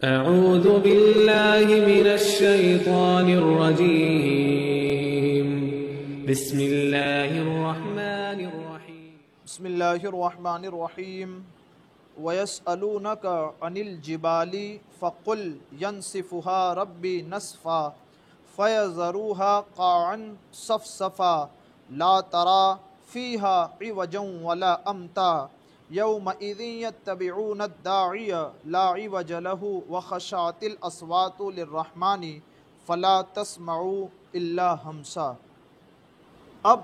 أعوذ بالله من الشيطان الرجيم بسم الله الرحمن الرحيم بسم اللہ الرحمن الرحیم وَيَسْأَلُونَكَ عَنِ الْجِبَالِ فَقُلْ يَنْسِفُهَا رَبِّي نَسْفًا فَيَذَرُوهَا قَاعًا صَفْصَفًا لَا تَرَى فِيهَا عِوَجًا وَلَا أَمْتًا يَوْمَئِذٍ يَتَّبِعُونَ الدَّاعِيَ لَا عِوَجَ لَهُ وَخَشَعَتِ الْأَصْوَاتُ لِلرَّحْمَنِ فَلَا تَسْمَعُوا إِلَّا هَمْسًا۔ اب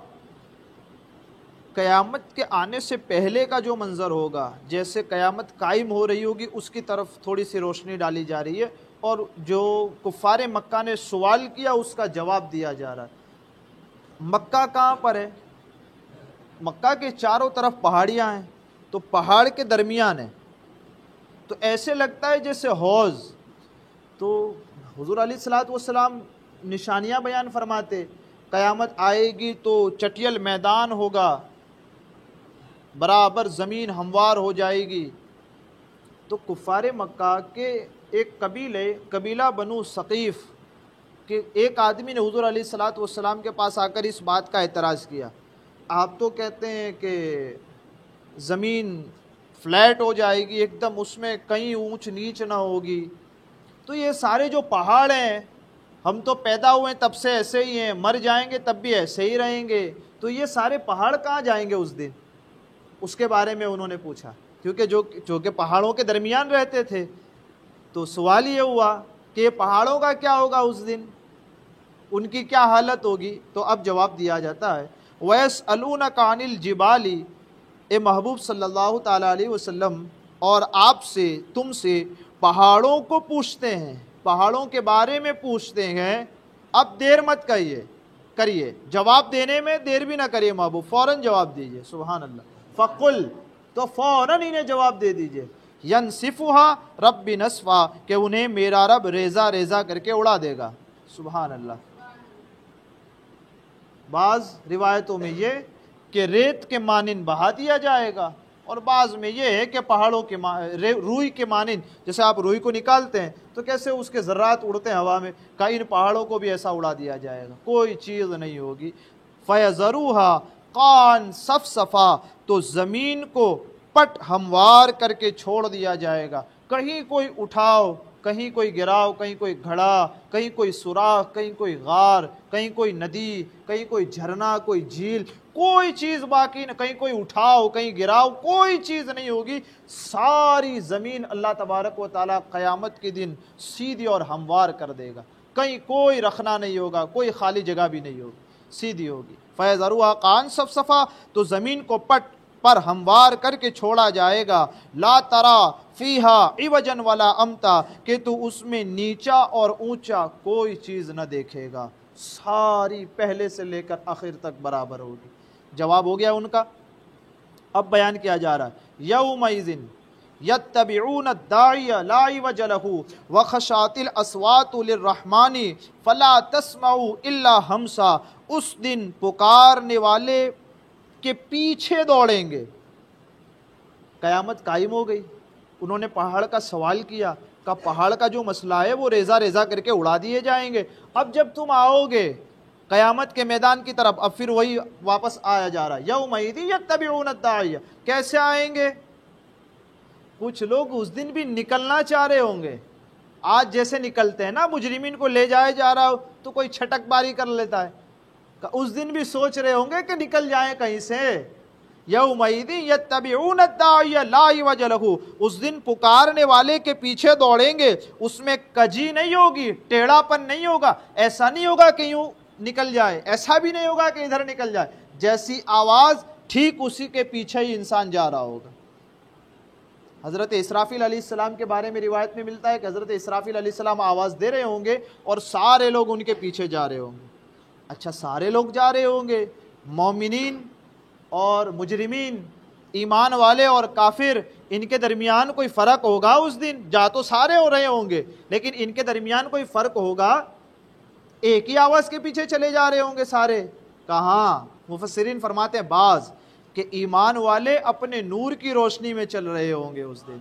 قیامت کے آنے سے پہلے کا جو منظر ہوگا، جیسے قیامت قائم ہو رہی ہوگی اس کی طرف تھوڑی سی روشنی ڈالی جا رہی ہے، اور جو کفار مکہ نے سوال کیا اس کا جواب دیا جا رہا ہے۔ مکہ کہاں پر ہے؟ مکہ کے چاروں طرف پہاڑیاں ہیں، تو پہاڑ کے درمیان ہے، تو ایسے لگتا ہے جیسے حوض۔ تو حضور علیہ السلام نشانیاں بیان فرماتے، قیامت آئے گی تو چٹیل میدان ہوگا، برابر زمین ہموار ہو جائے گی۔ تو کفار مکہ کے ایک قبیلہ بنو ثقیف کہ ایک آدمی نے حضور علیہ السلام کے پاس آ کر اس بات کا اعتراض کیا، آپ تو کہتے ہیں کہ زمین فلیٹ ہو جائے گی ایک دم، اس میں کہیں اونچ نیچ نہ ہوگی، تو یہ سارے جو پہاڑ ہیں، ہم تو پیدا ہوئے تب سے ایسے ہی ہیں، مر جائیں گے تب بھی ایسے ہی رہیں گے، تو یہ سارے پہاڑ کہاں جائیں گے اس دن؟ اس کے بارے میں انہوں نے پوچھا، کیونکہ جو کہ پہاڑوں کے درمیان رہتے تھے، تو سوال یہ ہوا کہ یہ پہاڑوں کا کیا ہوگا اس دن، ان کی کیا حالت ہوگی؟ تو اب جواب دیا جاتا ہے وَيَسْأَلُونَكَ عَنِ الْجِبَالِ، اے محبوب صلی اللہ تعالیٰ علیہ وسلم، اور آپ سے، تم سے پہاڑوں کو پوچھتے ہیں، پہاڑوں کے بارے میں پوچھتے ہیں۔ اب دیر مت کریے، جواب دینے میں دیر بھی نہ کریے محبوب، فوراً جواب دیجئے، سبحان اللہ۔ فَقُلْ، تو فوراً انہیں جواب دے دیجئے، يَنْسِفُهَا رَبِّ نَسْفًا، کہ انہیں میرا رب ریزہ ریزہ کر کے اڑا دے گا، سبحان اللہ۔ بعض روایتوں میں یہ کہ ریت کے مانند بہا دیا جائے گا، اور بعض میں یہ ہے کہ پہاڑوں کے روئی کے مانند، جیسے آپ روئی کو نکالتے ہیں تو کیسے اس کے ذرات اڑتے ہیں ہوا میں، کہ ان پہاڑوں کو بھی ایسا اڑا دیا جائے گا، کوئی چیز نہیں ہوگی۔ فَيَذَرُوهَا قَاعًا صَفْصَفًا، تو زمین کو پٹ ہموار کر کے چھوڑ دیا جائے گا، کہیں کوئی اٹھاؤ، کہیں کوئی گراؤ، کہیں کوئی گھڑا، کہیں کوئی سوراخ، کہیں کوئی غار، کہیں کوئی ندی، کہیں کوئی جھرنا، کوئی جھیل، کوئی چیز باقی نہ، کہیں کوئی اٹھاؤ کہیں گراؤ، کوئی چیز نہیں ہوگی۔ ساری زمین اللہ تبارک و تعالیٰ قیامت کے دن سیدھی اور ہموار کر دے گا، کہیں کوئی رخنا نہیں ہوگا، کوئی خالی جگہ بھی نہیں ہوگی، سیدھی ہوگی۔ فَيَذَرُوهَا قَاعًا صَفْصَفًا، تو زمین کو پٹ پر ہموار کر کے چھوڑا جائے گا۔ لا ترى فیہا عوجا ولا امتا، کہ تو اس میں نیچا اور اونچا کوئی چیز نہ دیکھے گا، ساری پہلے سے لے کر آخر تک برابر ہوگی۔ جواب ہو گیا ان کا۔ اب بیان کیا جا رہا ہے یومئذ یتبعون الداعی لا عوج لہ وخشعت الاصوات للرحمن فلا تسمعوا الا ہمسا، اس دن پکارنے والے کے پیچھے دوڑیں گے۔ قیامت قائم ہو گئی، انہوں نے پہاڑ کا سوال کیا کہ پہاڑ کا جو مسئلہ ہے وہ ریزہ ریزہ کر کے اڑا دیے جائیں گے، اب جب تم آؤ گے قیامت کے میدان کی طرف، اب پھر وہی واپس آیا جا رہا ہے یومئذ یتبعون الداعی، کیسے آئیں گے؟ کچھ لوگ اس دن بھی نکلنا چاہ رہے ہوں گے، آج جیسے نکلتے ہیں نا، مجرمین کو لے جایا جا رہا ہو تو کوئی چھٹک باری کر لیتا ہے، اس دن بھی سوچ رہے ہوں گے کہ نکل جائیں کہیں سے۔ یومئذ یتبعون الداعی لا عوج لہ، اس دن پکارنے والے کے پیچھے دوڑیں گے، اس میں کجی نہیں ہوگی، ٹیڑھا پن نہیں ہوگا، ایسا نہیں ہوگا کہ یوں نکل جائے، ایسا بھی نہیں ہوگا کہ ادھر نکل جائے، جیسی آواز ٹھیک اسی کے پیچھے ہی انسان جا رہا ہوگا۔ حضرت اسرافیل علیہ السلام کے بارے میں روایت میں ملتا ہے کہ حضرت اسرافیل علیہ السلام آواز دے رہے ہوں گے اور سارے لوگ ان کے پیچھے جا رہے ہوں گے۔ اچھا، سارے لوگ جا رہے ہوں گے، مومنین اور مجرمین، ایمان والے اور کافر، ان کے درمیان کوئی فرق ہوگا اس دن؟ جا تو سارے ہو رہے ہوں گے لیکن ان کے درمیان کوئی فرق ہوگا؟ ایک ہی آواز کے پیچھے چلے جا رہے ہوں گے سارے؟ کہاں؟ مفسرین فرماتے ہیں بعض کہ ایمان والے اپنے نور کی روشنی میں چل رہے ہوں گے اس دن،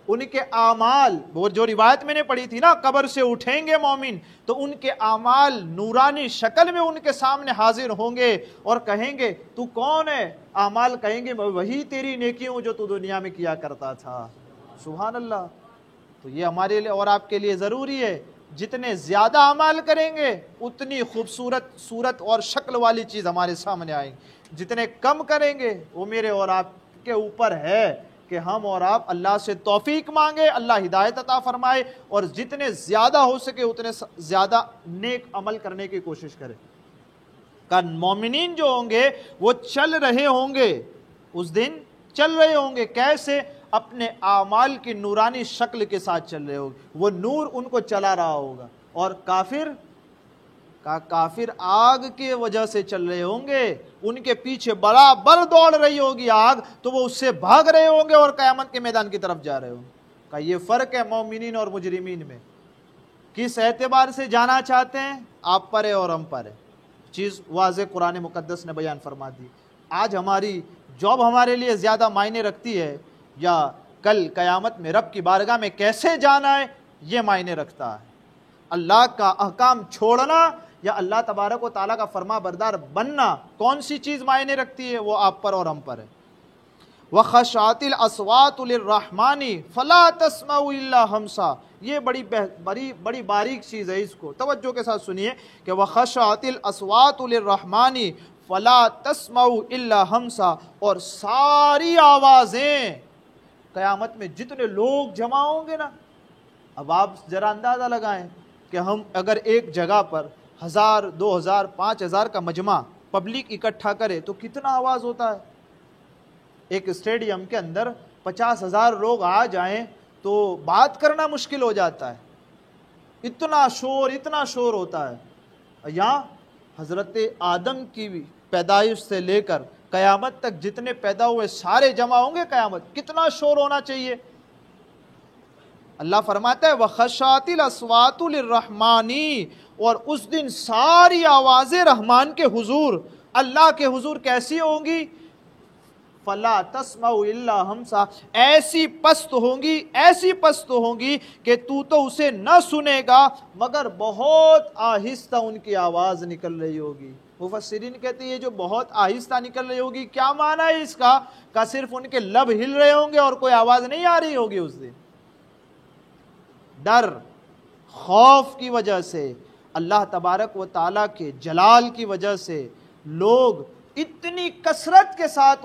ان کے اعمال، وہ جو روایت میں نے پڑھی تھی نا، قبر سے اٹھیں گے مومن تو ان کے اعمال نورانی شکل میں ان کے سامنے حاضر ہوں گے اور کہیں گے تو کون ہے؟ اعمال کہیں گے وہی تیری نیکیوں جو تو دنیا میں کیا کرتا تھا۔ سبحان اللہ۔ تو یہ ہمارے لیے اور آپ کے لیے ضروری ہے، جتنے زیادہ اعمال کریں گے اتنی خوبصورت صورت اور شکل والی چیز ہمارے سامنے آئیں گی، جتنے کم کریں گے وہ میرے اور آپ کے اوپر ہے کہ ہم اور آپ اللہ سے توفیق مانگے، اللہ ہدایت عطا فرمائے، اور جتنے زیادہ ہو سکے اتنے زیادہ نیک عمل کرنے کی کوشش کریں۔ مومنین جو ہوں گے وہ چل رہے ہوں گے، اس دن چل رہے ہوں گے، کیسے؟ اپنے اعمال کی نورانی شکل کے ساتھ چل رہے ہوگے، وہ نور ان کو چلا رہا ہوگا، اور کافر آگ کی وجہ سے چل رہے ہوں گے، ان کے پیچھے برابر دوڑ رہی ہوگی آگ، تو وہ اس سے بھاگ رہے ہوں گے اور قیامت کے میدان کی طرف جا رہے ہوں گے۔ کہ یہ فرق ہے مومنین اور مجرمین میں۔ کس اعتبار سے جانا چاہتے ہیں؟ آپ پر ہے اور ہم پر ہے، چیز واضح قرآن مقدس نے بیان فرما دی۔ آج ہماری جاب ہمارے لیے زیادہ معنی رکھتی ہے یا کل قیامت میں رب کی بارگاہ میں کیسے جانا ہے یہ معنی رکھتا ہے؟ اللہ کا احکام چھوڑنا یا اللہ تبارک و تعالیٰ کا فرما بردار بننا، کون سی چیز معنی رکھتی ہے؟ وہ آپ پر اور ہم پر ہے۔ وَخَشَعَتِ الْأَصْوَاتُ لِلرَّحْمَنِ فَلَا تَسْمَعُوا إِلَّا ہَمْسًا، یہ بڑی باریک چیز ہے، اس کو توجہ کے ساتھ سنیے کہ وَخَشَعَتِ الْأَصْوَاتُ لِلرَّحْمَنِ فَلَا تَسْمَعُوا إِلَّا ہَمْسًا، اور ساری آوازیں قیامت میں جتنے لوگ جمع ہوں گے نا، اب آپ ذرا اندازہ لگائیں کہ ہم اگر ایک جگہ پر 1000 2000 5000 کا مجمع پبلک اکٹھا کرے تو کتنا آواز ہوتا ہے؟ ایک اسٹیڈیم کے اندر 50,000 لوگ آ جائیں تو بات کرنا مشکل ہو جاتا ہے، اتنا شور ہوتا ہے۔ یہاں حضرت آدم کی پیدائش سے لے کر قیامت تک جتنے پیدا ہوئے سارے جمع ہوں گے قیامت، کتنا شور ہونا چاہیے؟ اللہ فرماتا ہے وَخَشَعَتِ الْأَصْوَاتُ لِلرَّحْمَنِ، اور اس دن ساری آوازیں رحمان کے حضور، اللہ کے حضور کیسی ہوں گی؟ فَلَا تَسْمَعُوا إِلَّا ہَمْسًا، ایسی پست ہوں گی کہ تو اسے نہ سنے گا مگر بہت آہستہ ان کی آواز نکل رہی ہوگی۔ مفسرین کہتے ہیں یہ جو بہت آہستہ نکل رہی ہوگی، کیا معنی ہے اس کا؟ کہ صرف ان کے لب ہل رہے ہوں گے اور کوئی آواز نہیں آ رہی ہوگی۔ اس دن ڈر خوف کی وجہ سے، اللہ تبارک و تعالیٰ کے جلال کی وجہ سے لوگ اتنی کثرت کے ساتھ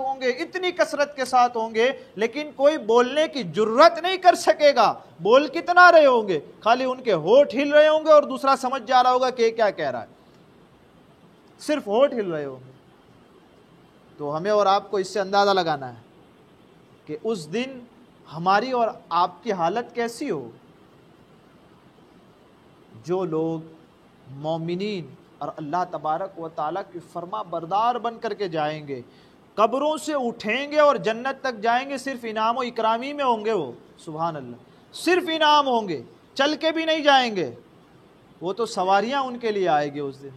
ہوں گے لیکن کوئی بولنے کی جرت نہیں کر سکے گا۔ بول کتنا رہے ہوں گے، خالی ان کے ہونٹ ہل رہے ہوں گے اور دوسرا سمجھ جا رہا ہوگا کہ کیا کہہ رہا ہے، صرف ہونٹ ہل رہے ہوں گے۔ تو ہمیں اور آپ کو اس سے اندازہ لگانا ہے کہ اس دن ہماری اور آپ کی حالت کیسی ہو۔ جو لوگ مومنین اور اللہ تبارک و تعالیٰ کی فرما بردار بن کر کے جائیں گے، قبروں سے اٹھیں گے اور جنت تک جائیں گے، صرف انعام و اکرامی میں ہوں گے وہ، سبحان اللہ، صرف انعام ہوں گے، چل کے بھی نہیں جائیں گے، وہ تو سواریاں ان کے لیے آئے گی اس دن۔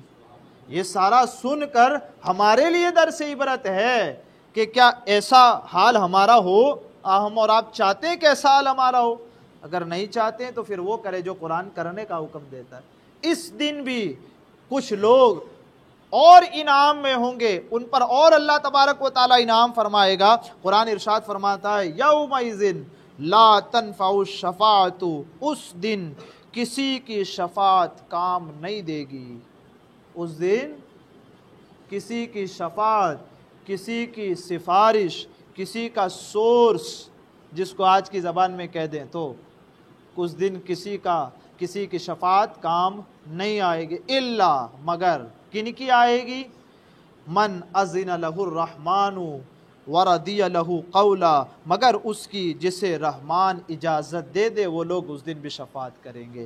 یہ سارا سن کر ہمارے لیے درس عبرت ہے کہ کیا ایسا حال ہمارا ہو؟ ہم اور آپ چاہتے ہیں کہ ایسا حال ہمارا ہو؟ اگر نہیں چاہتے ہیں تو پھر وہ کرے جو قرآن کرنے کا حکم دیتا ہے۔ اس دن بھی کچھ لوگ اور انعام میں ہوں گے، ان پر اور اللہ تبارک و تعالیٰ انعام فرمائے گا۔ قرآن ارشاد فرماتا ہے یومئذ لا تنفع الشفاعۃ، اس دن کسی کی شفاعت کام نہیں دے گی۔ اس دن کسی کی شفاعت، کسی کی سفارش، کسی کا سورس، جس کو آج کی زبان میں کہہ دیں تو اس دن کسی کی شفاعت کام نہیں آئے گی، الا مگر کن کی آئے گی؟ من اذن لہ الرحمن ورضی لہ قولا، مگر اس کی جسے رحمان اجازت دے دے وہ لوگ اس دن بھی شفاعت کریں گے،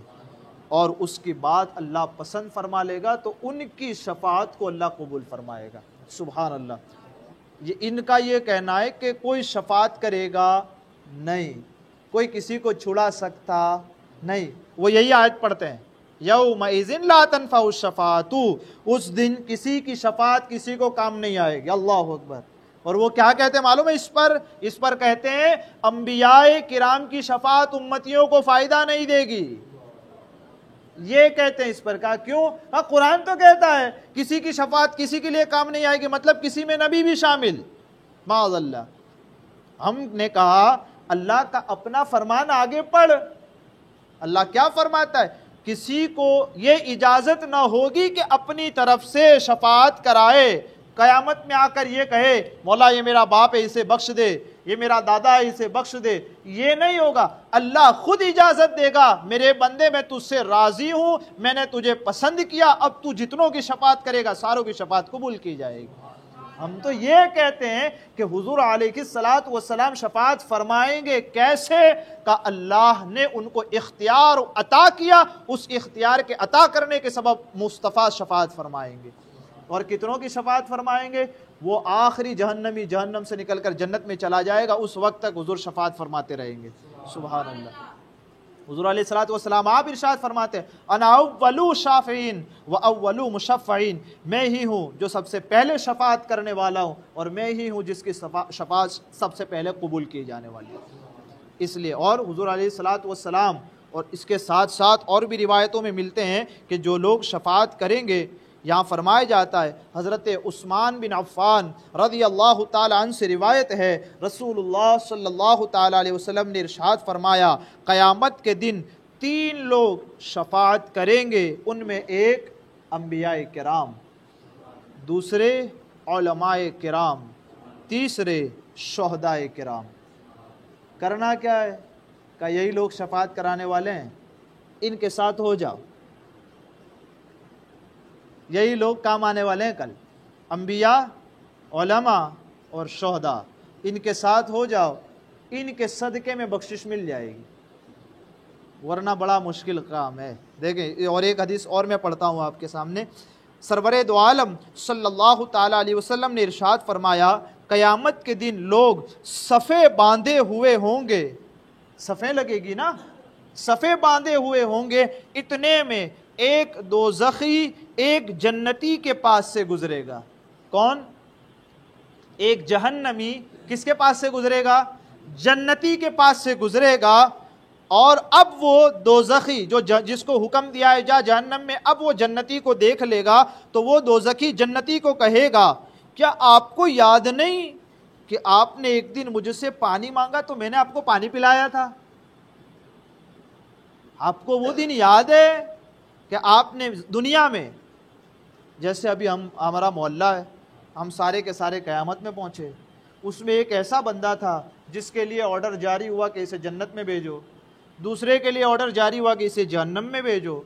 اور اس کی بات اللہ پسند فرما لے گا تو ان کی شفاعت کو اللہ قبول فرمائے گا۔ سبحان اللہ۔ یہ ان کا یہ کہنا ہے کہ کوئی شفاعت کرے گا نہیں، کوئی کسی کو چھڑا سکتا نہیں، وہ یہی آیت پڑھتے ہیں یومئذ لا تنفع الشفاعۃ، اس دن کسی کی شفاعت کسی کو کام نہیں آئے گی۔ اللہ اکبر۔ اور وہ کیا کہتے ہیں معلوم ہے اس پر کہتے ہیں انبیاء کرام کی شفاعت امتیوں کو فائدہ نہیں دے گی. یہ کہتے ہیں اس پر. کہا کیوں؟ قرآن تو کہتا ہے کسی کی شفاعت کسی کے لیے کام نہیں آئے گی، مطلب کسی میں نبی بھی شامل. معاذ اللہ. ہم نے کہا اللہ کا اپنا فرمان آگے پڑھ. اللہ کیا فرماتا ہے؟ کسی کو یہ اجازت نہ ہوگی کہ اپنی طرف سے شفاعت کرائے، قیامت میں آ کر یہ کہے مولا یہ میرا باپ ہے اسے بخش دے، یہ میرا دادا ہے اسے بخش دے. یہ نہیں ہوگا. اللہ خود اجازت دے گا میرے بندے میں تجھ سے راضی ہوں، میں نے تجھے پسند کیا، اب تو جتنوں کی شفاعت کرے گا ساروں کی شفاعت قبول کی جائے گی. ہم تو یہ کہتے ہیں کہ حضور علیہ الصلوۃ والسلام شفاعت فرمائیں گے. کیسے؟ کہ اللہ نے ان کو اختیار عطا کیا، اس اختیار کے عطا کرنے کے سبب مصطفیٰ شفاعت فرمائیں گے. اور کتنوں کی شفاعت فرمائیں گے؟ وہ آخری جہنمی جہنم سے نکل کر جنت میں چلا جائے گا، اس وقت تک حضور شفاعت فرماتے رہیں گے. سبحان اللہ. حضور علیہ الصلوۃ والسلام آپ ارشاد فرماتے ہیں انا اول شافعین و اول مشفعین، میں ہی ہوں جو سب سے پہلے شفاعت کرنے والا ہوں اور میں ہی ہوں جس کی شفاعت سب سے پہلے قبول کی جانے والی ہے. اس لیے اور حضور علیہ الصلوۃ والسلام اور اس کے ساتھ ساتھ اور بھی روایتوں میں ملتے ہیں کہ جو لوگ شفاعت کریں گے، یہاں فرمایا جاتا ہے حضرت عثمان بن عفان رضی اللہ تعالی عنہ سے روایت ہے، رسول اللہ صلی اللہ تعالی علیہ وسلم نے ارشاد فرمایا قیامت کے دن 3 لوگ شفاعت کریں گے، ان میں ایک انبیاء کرام، دوسرے علماء کرام، تیسرے شہداء کرام. کرنا کیا ہے؟ کہ یہی لوگ شفاعت کرانے والے ہیں، ان کے ساتھ ہو جاؤ. یہی لوگ کام آنے والے ہیں کل، انبیاء، علماء اور شہداء، ان کے ساتھ ہو جاؤ، ان کے صدقے میں بخشش مل جائے گی، ورنہ بڑا مشکل کام ہے. دیکھیں اور ایک حدیث اور میں پڑھتا ہوں آپ کے سامنے. سرور دو عالم صلی اللہ تعالی علیہ وسلم نے ارشاد فرمایا قیامت کے دن لوگ صفے باندھے ہوئے ہوں گے، صفیں لگے گی نا، صفے باندھے ہوئے ہوں گے، اتنے میں ایک دوزخی ایک جنتی کے پاس سے گزرے گا. کون؟ ایک جہنمی کس کے پاس سے گزرے گا؟ جنتی کے پاس سے گزرے گا. اور اب وہ دوزخی جس کو حکم دیا ہے جا جہنم میں، اب وہ جنتی کو دیکھ لے گا تو وہ دوزخی جنتی کو کہے گا کیا آپ کو یاد نہیں کہ آپ نے ایک دن مجھ سے پانی مانگا تو میں نے آپ کو پانی پلایا تھا؟ آپ کو وہ دن یاد ہے کہ آپ نے دنیا میں، جیسے ابھی ہمارا محلہ ہے، ہم سارے کے سارے قیامت میں پہنچے، اس میں ایک ایسا بندہ تھا جس کے لیے آرڈر جاری ہوا کہ اسے جنت میں بھیجو، دوسرے کے لیے آرڈر جاری ہوا کہ اسے جہنم میں بھیجو.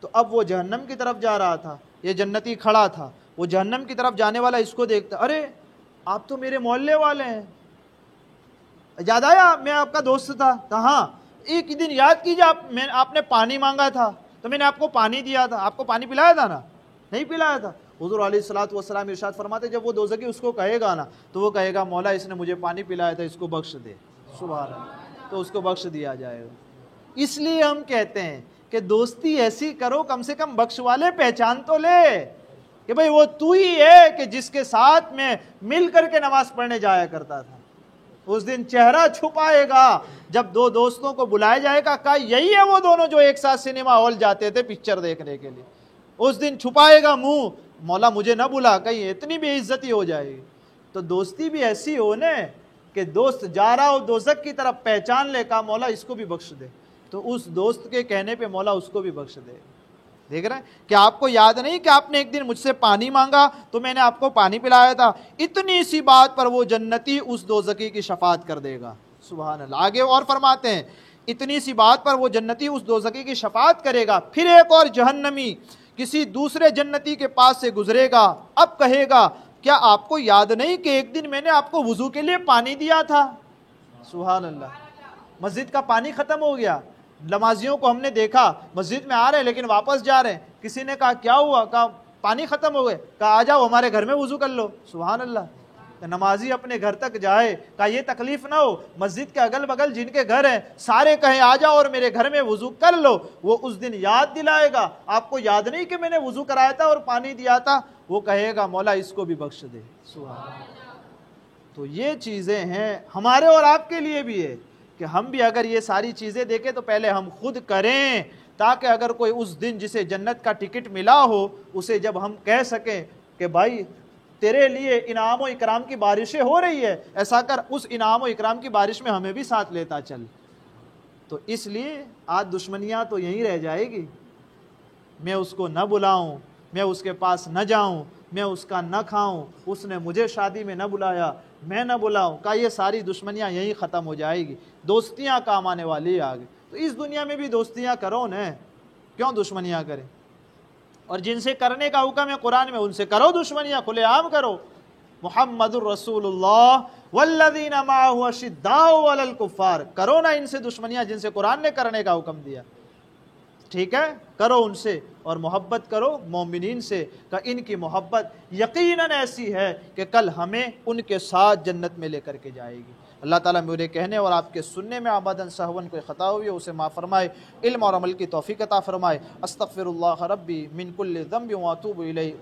تو اب وہ جہنم کی طرف جا رہا تھا، یہ جنتی کھڑا تھا، وہ جہنم کی طرف جانے والا اس کو دیکھتا، ارے آپ تو میرے محلے والے ہیں، یاد آیا میں آپ کا دوست تھا. ہاں ایک دن یاد کیجیے آپ نے پانی مانگا تھا تو میں نے آپ کو پانی دیا تھا، آپ کو پانی پلایا تھا نا؟ نہیں پلایا تھا. حضور علیہ الصلوۃ والسلام ارشاد فرماتے جب وہ دوزخی اس کو کہے گا نا تو وہ کہے گا مولا اس نے مجھے پانی پلایا تھا، اس کو بخش دے. سبحان اللہ. تو اس کو بخش دیا جائے گا. اس لیے ہم کہتے ہیں کہ دوستی ایسی کرو کم سے کم بخش والے پہچان تو لے کہ بھئی وہ تو ہی ہے کہ جس کے ساتھ میں مل کر کے نماز پڑھنے جایا کرتا تھا. اس دن چہرہ چھپائے گا جب 2 دوستوں کو بلایا جائے گا، کہا یہی ہے وہ دونوں جو ایک ساتھ سنیما ہال جاتے تھے پکچر دیکھنے کے لیے. اس دن چھپائے گا منہ، مولا مجھے نہ بلا، کہیں اتنی بے عزتی ہو جائے گی. تو دوستی بھی ایسی ہو نا کہ دوست جا رہا ہو دوزخ کی طرف، پہچان لے، کہا مولا اس کو بھی بخش دے، تو اس دوست کے کہنے پہ مولا اس کو بھی بخش دے. دیکھ رہے ہیں کہ آپ کو یاد نہیں کہ آپ نے ایک دن مجھ سے پانی مانگا تو میں نے آپ کو پانی پلایا تھا. اتنی سی بات پر وہ جنتی اس دوزخی کی شفاعت کر دے گا. سبحان اللہ. آگے اور فرماتے ہیں اتنی سی بات پر وہ جنتی اس دوزخی کی شفاعت کرے گا. پھر ایک اور جہنمی کسی دوسرے جنتی کے پاس سے گزرے گا، اب کہے گا کیا آپ کو یاد نہیں کہ ایک دن میں نے آپ کو وضو کے لیے پانی دیا تھا؟ سبحان اللہ. مسجد کا پانی ختم ہو گیا، نمازیوں کو ہم نے دیکھا مسجد میں آ رہے ہیں لیکن واپس جا رہے ہیں. کسی نے کہا کیا ہوا؟ کہا پانی ختم ہو گئے. کہا آ جاؤ ہمارے گھر میں وضو کر لو. سبحان اللہ. نمازی اپنے گھر تک جائے، کہا یہ تکلیف نہ ہو، مسجد کے اگل بغل جن کے گھر ہیں سارے کہیں آ جاؤ اور میرے گھر میں وضو کر لو. وہ اس دن یاد دلائے گا آپ کو یاد نہیں کہ میں نے وضو کرایا تھا اور پانی دیا تھا؟ وہ کہے گا مولا اس کو بھی بخش دے. سبحان اللہ. تو یہ چیزیں ہیں ہمارے اور آپ کے لیے بھی ہے کہ ہم بھی اگر یہ ساری چیزیں دیکھیں تو پہلے ہم خود کریں، تاکہ اگر کوئی اس دن جسے جنت کا ٹکٹ ملا ہو اسے جب ہم کہہ سکیں کہ بھائی تیرے لیے انعام و اکرام کی بارشیں ہو رہی ہے، ایسا کر اس انعام و اکرام کی بارش میں ہمیں بھی ساتھ لیتا چل۔ تو اس لیے آج دشمنیاں تو یہیں رہ جائے گی، میں اس کو نہ بلاؤں، میں اس کے پاس نہ جاؤں، میں اس کا نہ کھاؤں، اس نے مجھے شادی میں نہ بلایا، میں نہ بلاؤں، کا یہ ساری دشمنیاں یہیں ختم ہو جائے گی، دوستیاں کام آنے والی آگے۔ تو اس دنیا میں بھی دوستیاں کرو نا، کیوں دشمنیاں کریں؟ اور جن سے کرنے کا حکم ہے قرآن میں ان سے کرو دشمنیاں، کھلے عام کرو۔ محمد الرسول اللہ والذین معہ اشداء علی الکفار، کرو نا ان سے دشمنیاں جن سے قرآن نے کرنے کا حکم دیا، ٹھیک ہے، کرو ان سے، اور محبت کرو مومنین سے، کہ ان کی محبت یقیناً ایسی ہے کہ کل ہمیں ان کے ساتھ جنت میں لے کر کے جائے گی۔ اللہ تعالیٰ میرے کہنے اور آپ کے سننے میں آباداً سہون کوئی خطا ہوئی ہے اسے معاف فرمائے، علم اور عمل کی توفیق عطا فرمائے۔ استغفر اللہ ربی من کل ذنب واتوب الیہ۔